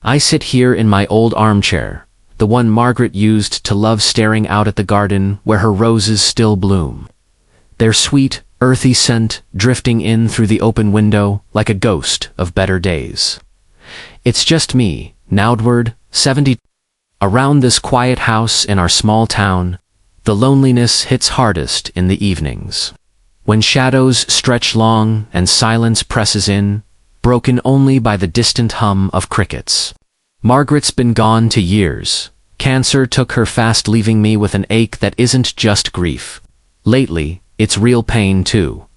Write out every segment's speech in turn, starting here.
I sit here in my old armchair, the one Margaret used to love, staring out at the garden where her roses still bloom. Their sweet, earthy scent drifting in through the open window like a ghost of better days. It's just me, Nowdward, 70. Around this quiet house in our small town, the loneliness hits hardest in the evenings. When shadows stretch long and silence presses in, broken only by the distant hum of crickets. Margaret's been gone to years. Cancer took her fast, leaving me with an ache that isn't just grief. Lately, it's real pain too.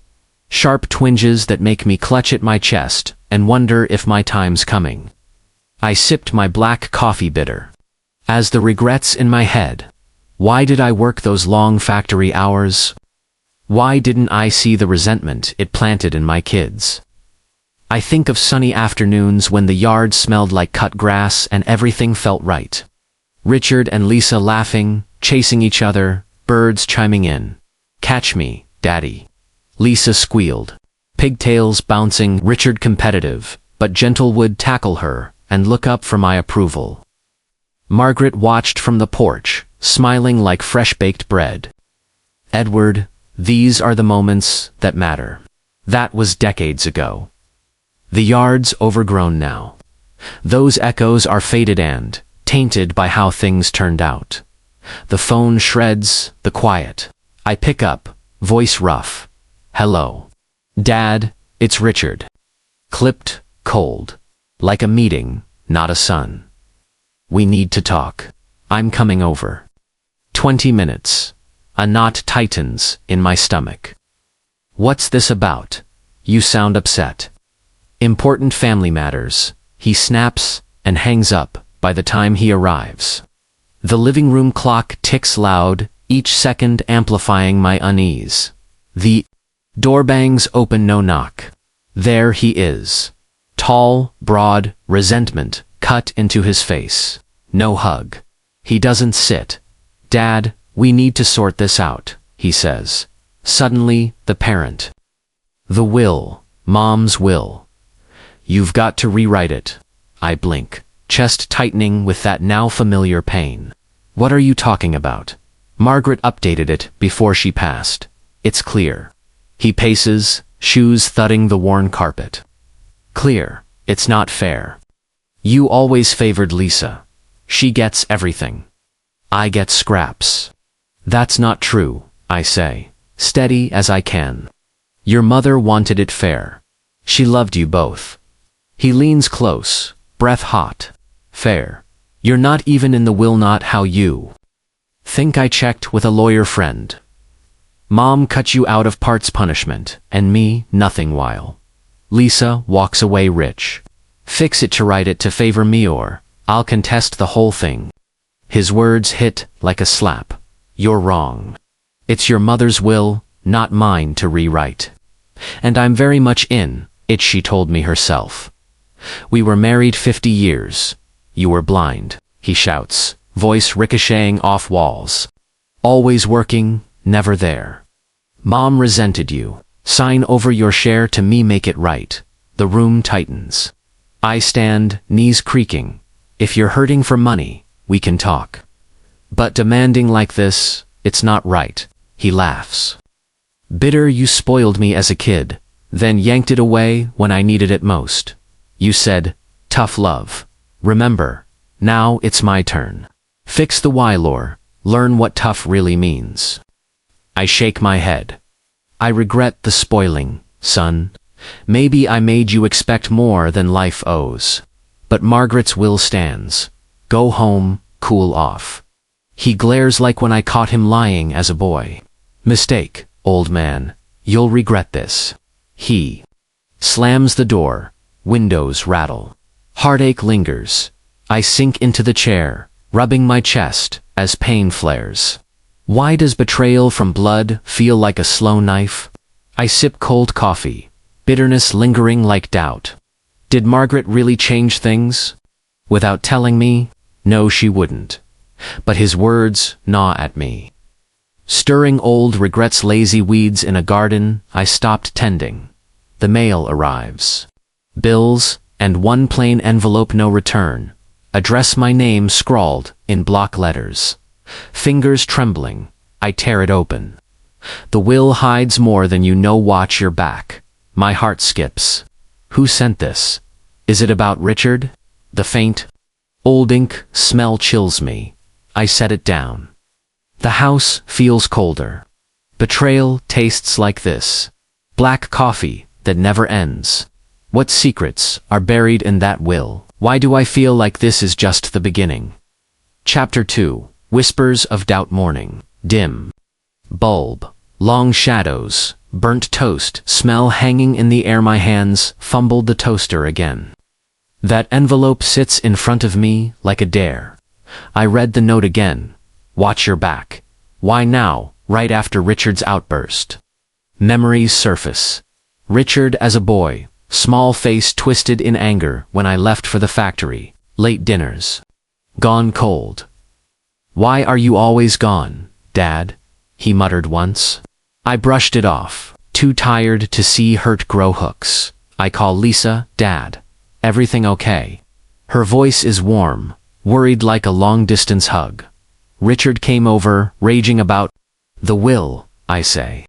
Sharp twinges that make me clutch at my chest and wonder if my time's coming. I sipped my black coffee bitter. As the regrets in my head. Why did I work those long factory hours? Why didn't I see the resentment it planted in my kids? I think of sunny afternoons when the yard smelled like cut grass and everything felt right. Richard and Lisa laughing, chasing each other, birds chiming in. "Catch me, Daddy." Lisa squealed. Pigtails bouncing. Richard competitive, but gentle, would tackle her and look up for my approval. Margaret watched from the porch, smiling like fresh-baked bread. Edward, these are the moments that matter. That was decades ago. The yard's overgrown now. Those echoes are faded and tainted by how things turned out. The phone shreds the quiet. I pick up, voice rough. "Hello. Dad, it's Richard." Clipped, cold. Like a meeting, not a son. "We need to talk. I'm coming over." 20 minutes. A knot tightens in my stomach. "What's this about? You sound upset." "Important family matters," he snaps and hangs up by the time he arrives. The living room clock ticks loud, each second amplifying my unease. The door bangs open, no knock. There he is. Tall, broad, resentment cut into his face. No hug. He doesn't sit. "Dad, we need to sort this out," he says. Suddenly, the parent. "The will, Mom's will. You've got to rewrite it." I blink, chest tightening with that now familiar pain. "What are you talking about?" Margaret updated it before she passed. "It's clear." He paces, shoes thudding the worn carpet. "Clear. It's not fair. You always favored Lisa. She gets everything. I get scraps." "That's not true," I say, steady as I can. "Your mother wanted it fair. She loved you both." He leans close, breath hot. "Fair. You're not even in the will. Not how you think." I checked with a lawyer friend. "Mom cut you out of parts punishment, and me, nothing while. Lisa walks away rich. Fix it to write it to favor me or I'll contest the whole thing." His words hit like a slap. "You're wrong. It's your mother's will, not mine to rewrite. And I'm very much in it," she told me herself. "We were married 50 years. You were blind," he shouts, voice ricocheting off walls. "Always working, never there. Mom resented you. Sign over your share to me, make it right." The room tightens. I stand, knees creaking. "If you're hurting for money, we can talk. But demanding like this, it's not right." He laughs. "Bitter, you spoiled me as a kid, then yanked it away when I needed it most. You said, tough love. Remember, now it's my turn. Fix the why, lore, learn what tough really means." I shake my head. "I regret the spoiling, son. Maybe I made you expect more than life owes. But Margaret's will stands. Go home, cool off." He glares like when I caught him lying as a boy. "Mistake, old man. You'll regret this." He slams the door. Windows rattle. Heartache lingers. I sink into the chair, rubbing my chest as pain flares. Why does betrayal from blood feel like a slow knife? I sip cold coffee, bitterness lingering like doubt. Did Margaret really change things? Without telling me? No, she wouldn't. But his words gnaw at me. Stirring old regrets, lazy weeds in a garden I stopped tending. The mail arrives. Bills, and one plain envelope, no return, Address my name scrawled in block letters. Fingers trembling, I tear it open. The will hides more than you know. Watch your back. My heart skips. Who sent this? Is it about Richard? The faint, old ink smell chills me. I set it down. The house feels colder. Betrayal tastes like this. Black coffee that never ends. What secrets are buried in that will? Why do I feel like this is just the beginning? Chapter 2. Whispers of Doubt. Mourning. Dim. Bulb. Long shadows. Burnt toast. Smell hanging in the air. My hands fumbled the toaster again. That envelope sits in front of me like a dare. I read the note again. Watch your back. Why now, right after Richard's outburst? Memories surface. Richard as a boy, small face twisted in anger when I left for the factory, late dinners. Gone cold. Why are you always gone, Dad? He muttered once. I brushed it off, too tired to see hurt grow hooks. I call Lisa, Dad. Everything okay? Her voice is warm, worried like a long-distance hug. Richard came over, raging about the will, I say.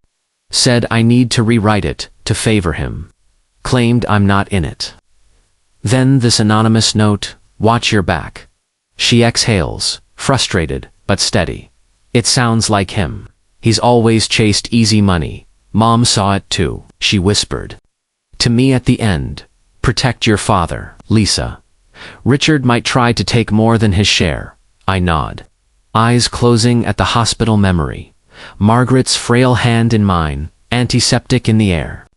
Said I need to rewrite it to favor him. Claimed I'm not in it. Then this anonymous note, watch your back. She exhales, frustrated but steady. It sounds like him. He's always chased easy money. Mom saw it too, she whispered. To me at the end, protect your father, Lisa. Richard might try to take more than his share. I nod. Eyes closing at the hospital memory. Margaret's frail hand in mine, antiseptic in the air.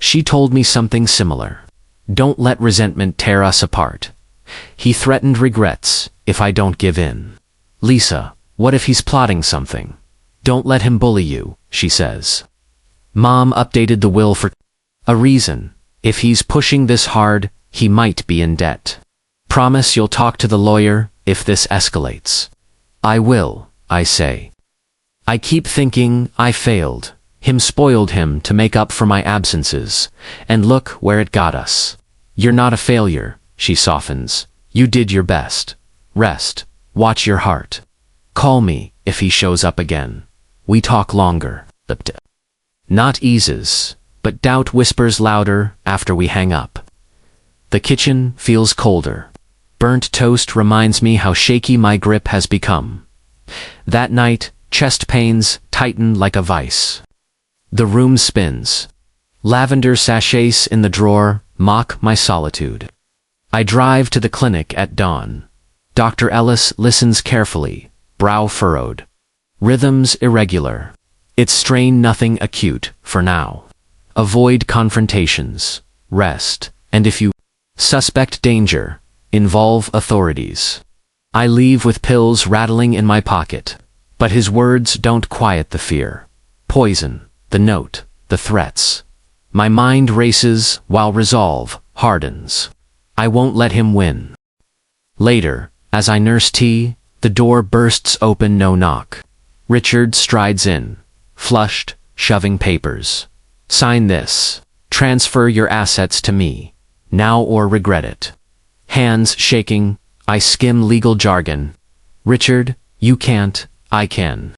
She told me something similar. Don't let resentment tear us apart. He threatened regrets if I don't give in. Lisa, what if he's plotting something? Don't let him bully you, she says. Mom updated the will for a reason. If he's pushing this hard, he might be in debt. Promise you'll talk to the lawyer if this escalates. I will, I say. I keep thinking I failed. Him spoiled him to make up for my absences. And look where it got us. You're not a failure, she softens. You did your best. Rest. Watch your heart. Call me if he shows up again. We talk longer. Not eases, but doubt whispers louder after we hang up. The kitchen feels colder. Burnt toast reminds me how shaky my grip has become. That night, chest pains tighten like a vice. The room spins. Lavender sachets in the drawer mock my solitude. I drive to the clinic at dawn. Dr. Ellis listens carefully, brow furrowed. Rhythms irregular. It's strain nothing acute for now. Avoid confrontations. Rest. And if you suspect danger, involve authorities. I leave with pills rattling in my pocket. But his words don't quiet the fear. Poison, the note, the threats. My mind races while resolve hardens. I won't let him win. Later, as I nurse tea, the door bursts open. No knock. Richard strides in, flushed, shoving papers. Sign this. Transfer your assets to me, now or regret it. Hands shaking, I skim legal jargon. Richard, you can't, I can.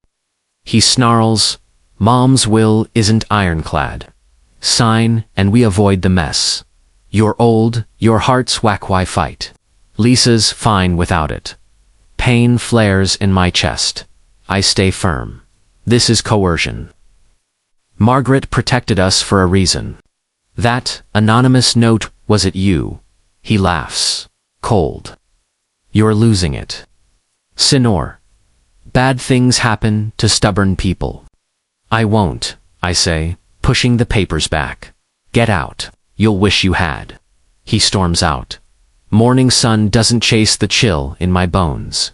He snarls, Mom's will isn't ironclad. Sign and we avoid the mess. You're old, your heart's whack. Why fight? Lisa's fine without it. Pain flares in my chest. I stay firm. This is coercion. Margaret protected us for a reason. That anonymous note, was it you? He laughs. Cold. You're losing it. Sinor. Bad things happen to stubborn people. I won't, I say, pushing the papers back. Get out. You'll wish you had. He storms out. Morning sun doesn't chase the chill in my bones.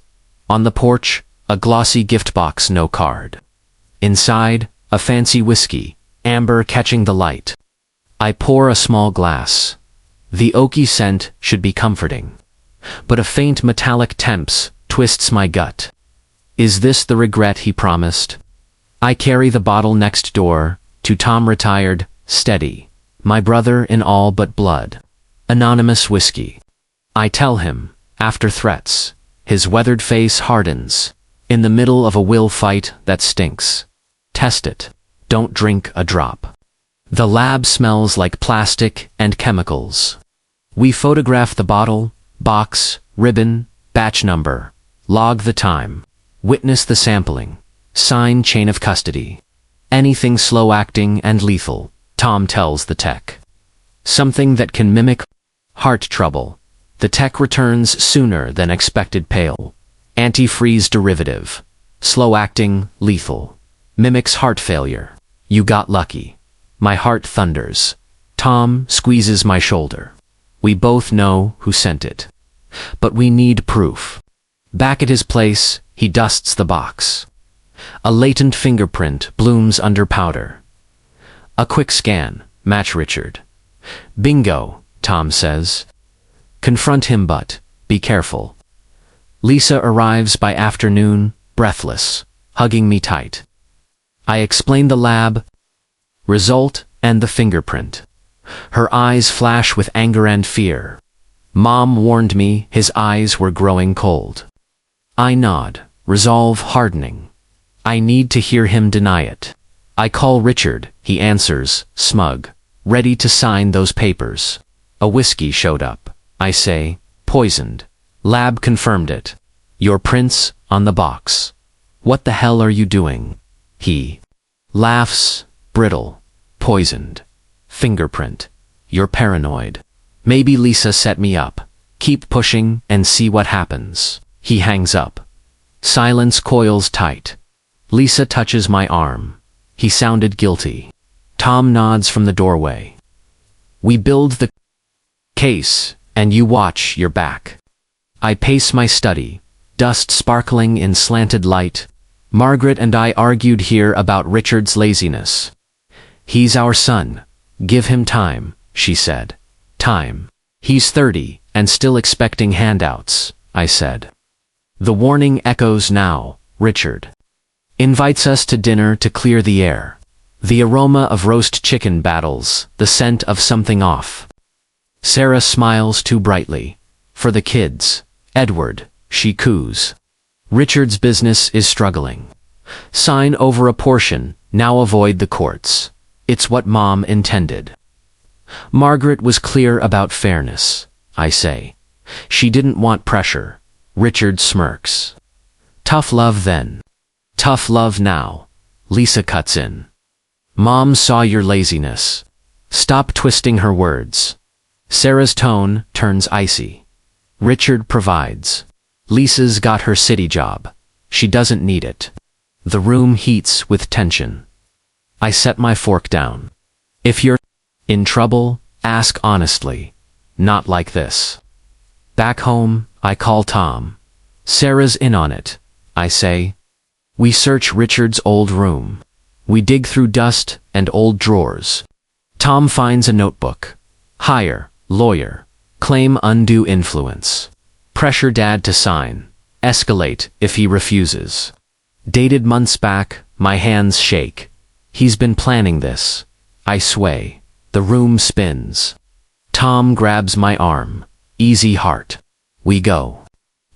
On the porch, a glossy gift box, no card. Inside, a fancy whiskey, amber catching the light. I pour a small glass. The oaky scent should be comforting. But a faint metallic temps twists my gut. Is this the regret he promised? I carry the bottle next door, to Tom retired, steady. My brother in all but blood. Anonymous whiskey. I tell him, After threats, his weathered face hardens. In the middle of a will fight that stinks. Test it. Don't drink a drop. The lab smells like plastic and chemicals. We photograph the bottle, box, ribbon, batch number. Log the time. Witness the sampling. Sign chain of custody. Anything slow-acting and lethal, Tom tells the tech. Something that can mimic heart trouble. The tech returns sooner than expected pale. Antifreeze derivative. Slow-acting, lethal. Mimics heart failure. You got lucky. My heart thunders. Tom squeezes my shoulder. We both know who sent it. But we need proof. Back at his place, he dusts the box. A latent fingerprint blooms under powder. A quick scan. Match Richard. Bingo, Tom says. Confront him, but be careful. Lisa arrives by afternoon, breathless, hugging me tight. I explain the lab, result, and the fingerprint. Her eyes flash with anger and fear. Mom warned me his eyes were growing cold. I nod, resolve hardening. I need to hear him deny it. I call Richard, he answers, smug, ready to sign those papers. A whiskey showed up. I say, poisoned. Lab confirmed it. Your prints on the box. What the hell are you doing? He laughs, brittle, poisoned. Fingerprint. You're paranoid. Maybe Lisa set me up. Keep pushing and see what happens. He hangs up. Silence coils tight. Lisa touches my arm. He sounded guilty. Tom nods from the doorway. We build the case, and you watch your back. I pace my study, dust sparkling in slanted light. Margaret and I argued here about Richard's laziness. He's our son. Give him time, she said. Time. He's 30 and still expecting handouts, I said. The warning echoes now, Richard invites us to dinner to clear the air. The aroma of roast chicken battles, the scent of something off. Sarah smiles too brightly. For the kids, Edward, she coos. Richard's business is struggling. Sign over a portion, now avoid the courts. It's what Mom intended. Margaret was clear about fairness, I say. She didn't want pressure. Richard smirks. Tough love then. Tough love now. Lisa cuts in. Mom saw your laziness. Stop twisting her words. Sarah's tone turns icy. Richard provides. Lisa's got her city job. She doesn't need it. The room heats with tension. I set my fork down. If you're in trouble, ask honestly. Not like this. Back home, I call Tom. Sarah's in on it, I say. We search Richard's old room. We dig through dust and old drawers. Tom finds a notebook. Hire, lawyer. Claim undue influence. Pressure Dad to sign. Escalate if he refuses. Dated months back, my hands shake. He's been planning this. I sway. The room spins. Tom grabs my arm. Easy heart. We go.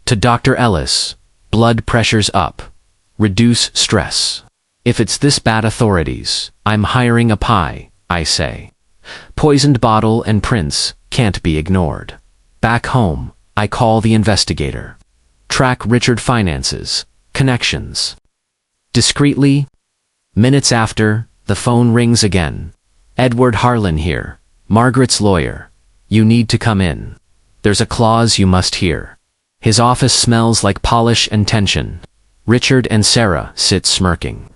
To Dr. Ellis. Blood pressure's up. Reduce stress. If it's this bad, authorities, I'm hiring a pie, I say. Poisoned bottle and prints can't be ignored. Back home, I call the investigator. Track Richard finances, connections. Discreetly, minutes after, the phone rings again. Edward Harlan here, Margaret's lawyer. You need to come in. There's a clause you must hear. His office smells like polish and tension. Richard and Sarah sit smirking.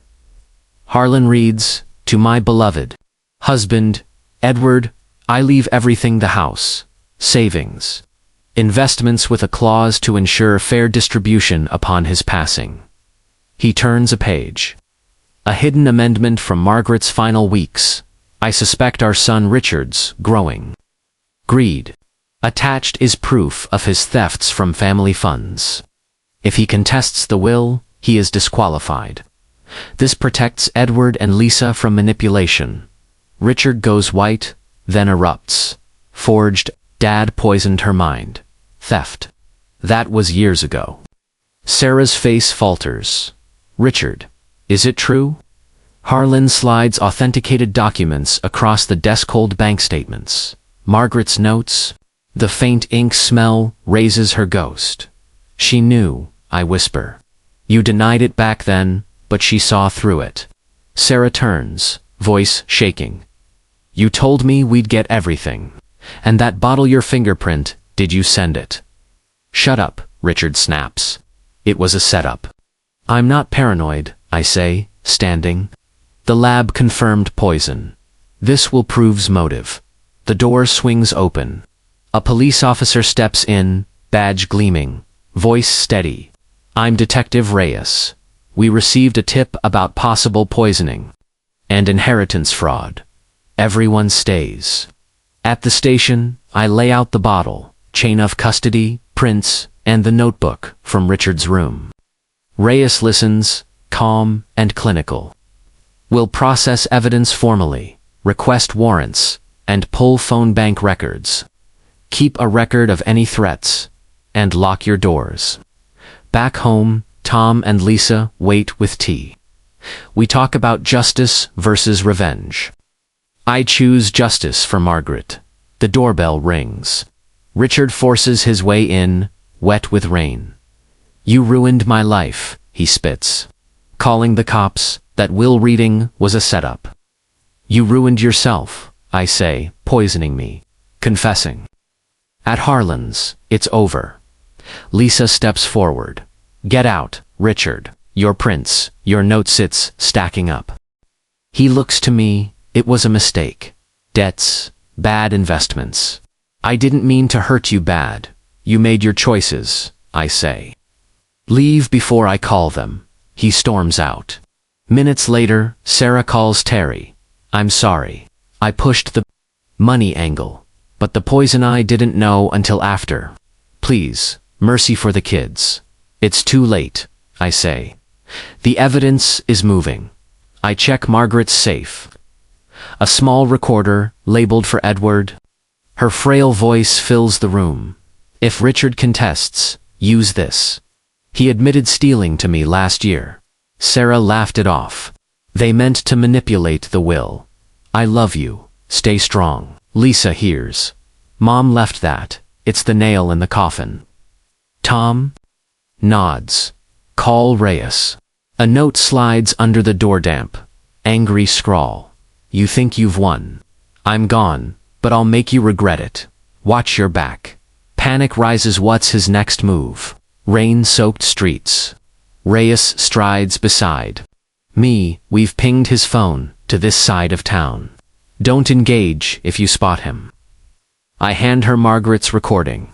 Harlan reads, to my beloved husband, Edward, I leave everything the house, savings, investments with a clause to ensure fair distribution upon his passing. He turns a page. A hidden amendment from Margaret's final weeks. I suspect our son Richard's growing greed. Attached is proof of his thefts from family funds. If he contests the will, he is disqualified. This protects Edward and Lisa from manipulation. Richard goes white, then erupts. Forged, Dad poisoned her mind. Theft. That was years ago. Sarah's face falters. Richard, is it true? Harlan slides authenticated documents across the desk-cold bank statements. Margaret's notes. The faint ink smell raises her ghost. She knew, I whisper. You denied it back then, but she saw through it. Sarah turns, voice shaking. You told me we'd get everything. And that bottle your fingerprint, did you send it? Shut up, Richard snaps. It was a setup. I'm not paranoid, I say, standing. The lab confirmed poison. This will prove's motive. The door swings open. A police officer steps in, badge gleaming, voice steady. I'm Detective Reyes. We received a tip about possible poisoning and inheritance fraud. Everyone stays. At the station, I lay out the bottle, chain of custody, prints, and the notebook from Richard's room. Reyes listens, calm and clinical. We'll process evidence formally, request warrants, and pull phone bank records. Keep a record of any threats, and lock your doors. Back home, Tom and Lisa wait with tea. We talk about justice versus revenge. I choose justice for Margaret. The doorbell rings. Richard forces his way in, wet with rain. You ruined my life, he spits, calling the cops that will reading was a setup. You ruined yourself, I say, poisoning me, confessing. At Harlan's, it's over. Lisa steps forward. Get out, Richard. Your prints, your note-sits stacking up. He looks to me, it was a mistake. Debts, bad investments. I didn't mean to hurt you bad. You made your choices, I say. Leave before I call them. He storms out. Minutes later, Sarah calls Terry. I'm sorry. I pushed the money angle, but the poison I didn't know until after. Please, mercy for the kids. It's too late, I say. The evidence is moving. I check Margaret's safe. A small recorder, labeled for Edward. Her frail voice fills the room. If Richard contests, use this. He admitted stealing to me last year. Sarah laughed it off. They meant to manipulate the will. I love you. Stay strong. Lisa hears. Mom left that. It's the nail in the coffin. Tom nods. Call Reyes. A note slides under the door damp. Angry scrawl. You think you've won. I'm gone, but I'll make you regret it. Watch your back. Panic rises. What's his next move? Rain-soaked streets. Reyes strides beside me. We've pinged his phone to this side of town. Don't engage if you spot him. I hand her Margaret's recording.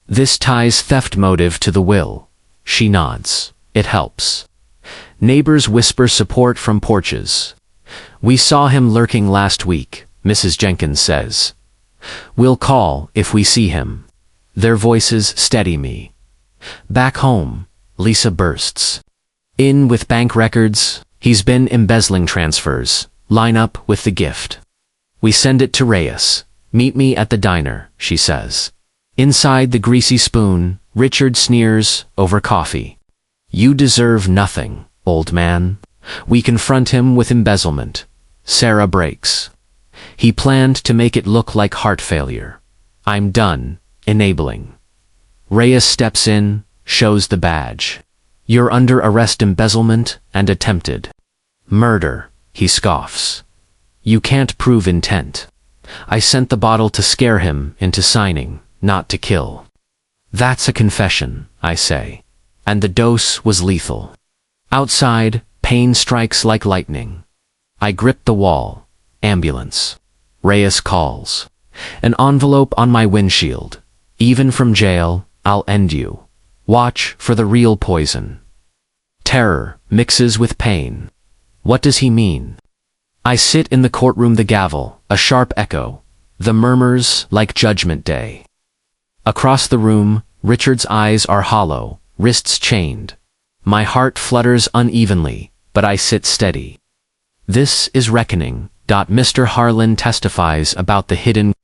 This ties theft motive to the will. She nods. It helps. Neighbors whisper support from porches. We saw him lurking last week, Mrs. Jenkins says. We'll call if we see him. Their voices steady me. Back home, Lisa bursts. In with bank records. He's been embezzling transfers. Line up with the gift. We send it to Reyes. Meet me at the diner, she says. Inside the greasy spoon, Richard sneers over coffee. You deserve nothing, old man. We confront him with embezzlement. Sarah breaks. He planned to make it look like heart failure. I'm done enabling. Reyes steps in, shows the badge. You're under arrest. Embezzlement and attempted murder, he scoffs. You can't prove intent. I sent the bottle to scare him into signing, not to kill. That's a confession, I say. And the dose was lethal. Outside, pain strikes like lightning. I grip the wall. Ambulance. Reyes calls. An envelope on my windshield. Even from jail, I'll end you. Watch for the real poison. Terror mixes with pain. What does he mean? I sit in the courtroom, the gavel, a sharp echo. The murmurs like Judgment Day. Across the room, Richard's eyes are hollow, wrists chained. My heart flutters unevenly, but I sit steady. This is reckoning. Mr. Harlan testifies about the hidden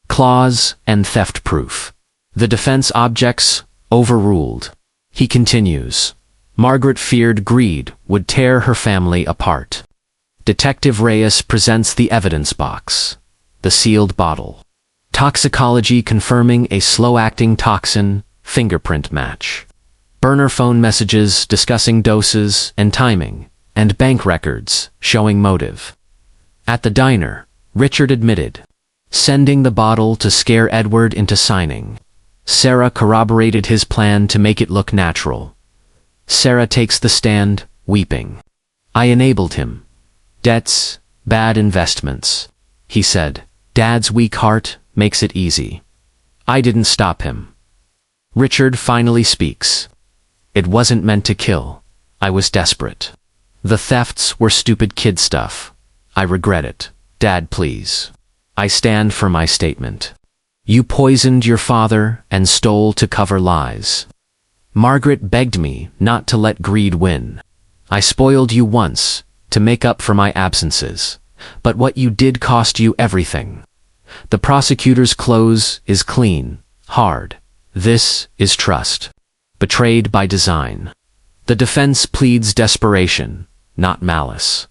clause and theft proof. The defense objects Overruled. He continues. Margaret feared greed would tear her family apart. Detective Reyes presents the evidence box. The sealed bottle. Toxicology confirming a slow-acting toxin, fingerprint match. Burner phone messages discussing doses and timing, and bank records showing motive. At the diner, Richard admitted sending the bottle to scare Edward into signing. Sarah corroborated his plan to make it look natural. Sarah takes the stand, weeping. I enabled him. Debts, bad investments. He said, Dad's weak heart makes it easy. I didn't stop him. Richard finally speaks. It wasn't meant to kill. I was desperate. The thefts were stupid kid stuff. I regret it. Dad, please. I stand for my statement. You poisoned your father and stole to cover lies. Margaret begged me not to let greed win. I spoiled you once to make up for my absences, but what you did cost you everything. The prosecutor's close is clean, hard. This is trust. Betrayed by design. The defense pleads desperation, not malice.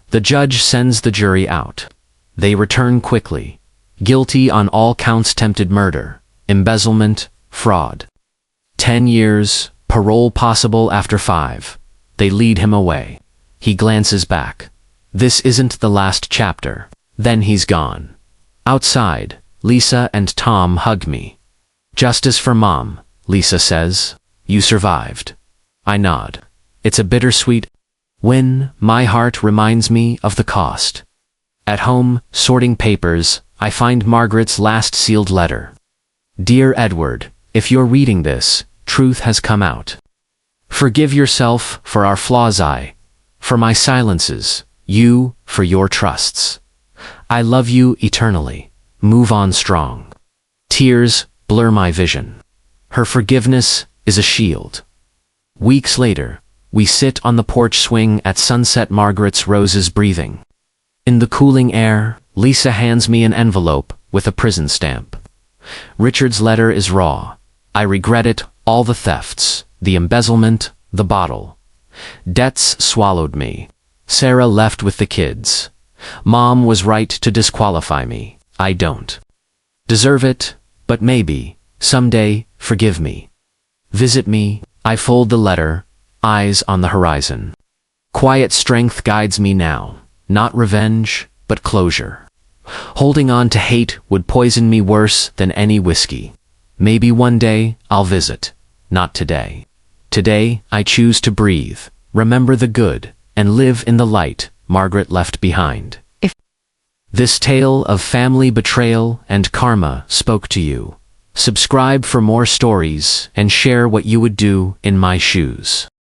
The judge sends the jury out. They return quickly. Guilty on all counts: attempted murder, embezzlement, fraud. 10 years, parole possible after 5. They lead him away. He glances back. This isn't the last chapter. Then he's gone. Outside, Lisa and Tom hug me. Justice for Mom, Lisa says. You survived. I nod. It's a bittersweet win. My heart reminds me of the cost. At home, sorting papers, I find Margaret's last sealed letter. Dear Edward, if you're reading this, truth has come out. Forgive yourself for our flaws, for my silences, you for your trusts. I love you eternally. Move on strong. Tears blur my vision. Her forgiveness is a shield. Weeks later, we sit on the porch swing at sunset. Margaret's roses breathing. In the cooling air, Lisa hands me an envelope with a prison stamp. Richard's letter is raw. I regret it, all the thefts, the embezzlement, the bottle. Debts swallowed me. Sarah left with the kids. Mom was right to disqualify me. I don't deserve it, but maybe, someday, forgive me. Visit me. I fold the letter, eyes on the horizon. Quiet strength guides me now. Not revenge, but closure. Holding on to hate would poison me worse than any whiskey. Maybe one day I'll visit. Not today. Today I choose to breathe, remember the good, and live in the light Margaret left behind. If this tale of family betrayal and karma spoke to you, subscribe for more stories and share what you would do in my shoes.